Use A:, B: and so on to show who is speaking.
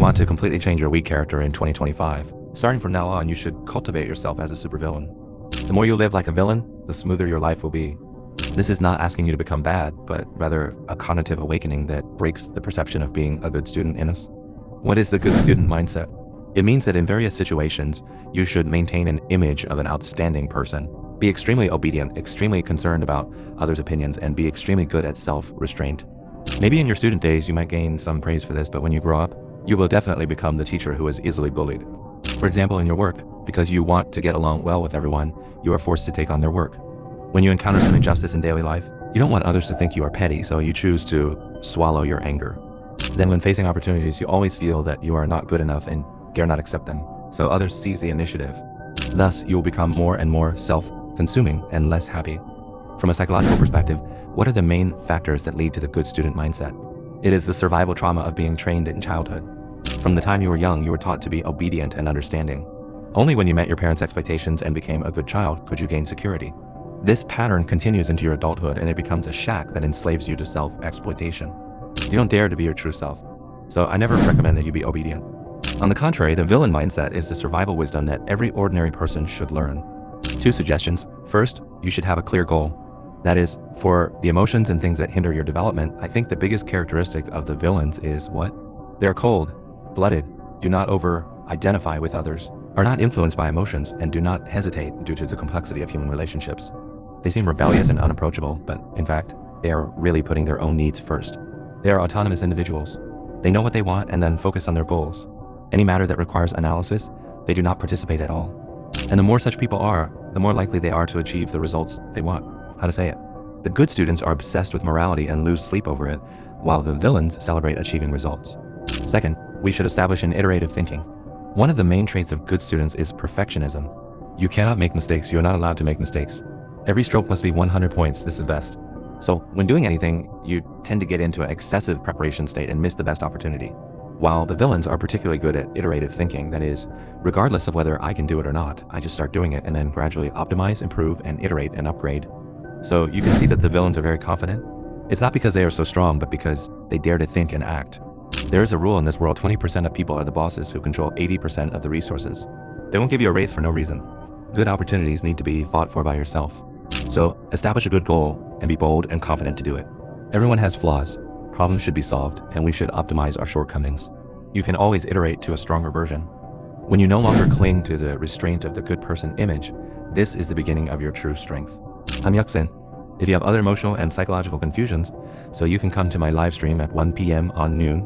A: want to completely change your weak character in 2025, starting from now on, you should cultivate yourself as a supervillain. The more you live like a villain, the smoother your life will be. This is not asking you to become bad, but rather a cognitive awakening that breaks the perception of being a good student in us. What is the good student mindset? It means that in various situations, you should maintain an image of an outstanding person. Be extremely obedient, extremely concerned about others' opinions, and be extremely good at self-restraint. Maybe in your student days, you might gain some praise for this, but when you grow up, you will definitely become the teacher who is easily bullied. For example, in your work, because you want to get along well with everyone, you are forced to take on their work. When you encounter some injustice in daily life, you don't want others to think you are petty, so you choose to swallow your anger. Then when facing opportunities, you always feel that you are not good enough and dare not accept them, so others seize the initiative. Thus, you will become more and more self-consuming and less happy. From a psychological perspective, what are the main factors that lead to the good student mindset? It is the survival trauma of being trained in childhood. From the time you were young, you were taught to be obedient and understanding. Only when you met your parents' expectations and became a good child could you gain security. This pattern continues into your adulthood, and it becomes a shack that enslaves you to self-exploitation. You don't dare to be your true self, so I never recommend that you be obedient. On the contrary, the villain mindset is the survival wisdom that every ordinary person should learn. 2 suggestions. First, you should have a clear goal. That is, for the emotions and things that hinder your development, I think the biggest characteristic of the villains is what? They're cold-blooded, do not over-identify with others, are not influenced by emotions, and do not hesitate due to the complexity of human relationships. They seem rebellious and unapproachable, but in fact, they are really putting their own needs first. They are autonomous individuals. They know what they want and then focus on their goals. Any matter that requires analysis, they do not participate at all. And the more such people are, the more likely they are to achieve the results they want. How to say it? The good students are obsessed with morality and lose sleep over it, while the villains celebrate achieving results. Second, we should establish an iterative thinking. One of the main traits of good students is perfectionism. You cannot make mistakes. You are not allowed to make mistakes. Every stroke must be 100 points. This is best. So when doing anything, you tend to get into an excessive preparation state and miss the best opportunity. While the villains are particularly good at iterative thinking, that is, regardless of whether I can do it or not, I just start doing it and then gradually optimize, improve, and iterate and upgrade. So you can see that the villains are very confident. It's not because they are so strong, but because they dare to think and act. There is a rule in this world: 20% of people are the bosses who control 80% of the resources. They won't give you a raise for no reason. Good opportunities need to be fought for by yourself. So establish a good goal and be bold and confident to do it. Everyone has flaws. Problems should be solved, and we should optimize our shortcomings. You can always iterate to a stronger version. When you no longer cling to the restraint of the good person image, this is the beginning of your true strength. I'm Yuxin. If you have other emotional and psychological confusions, so you can come to my live stream at 1 p.m. on noon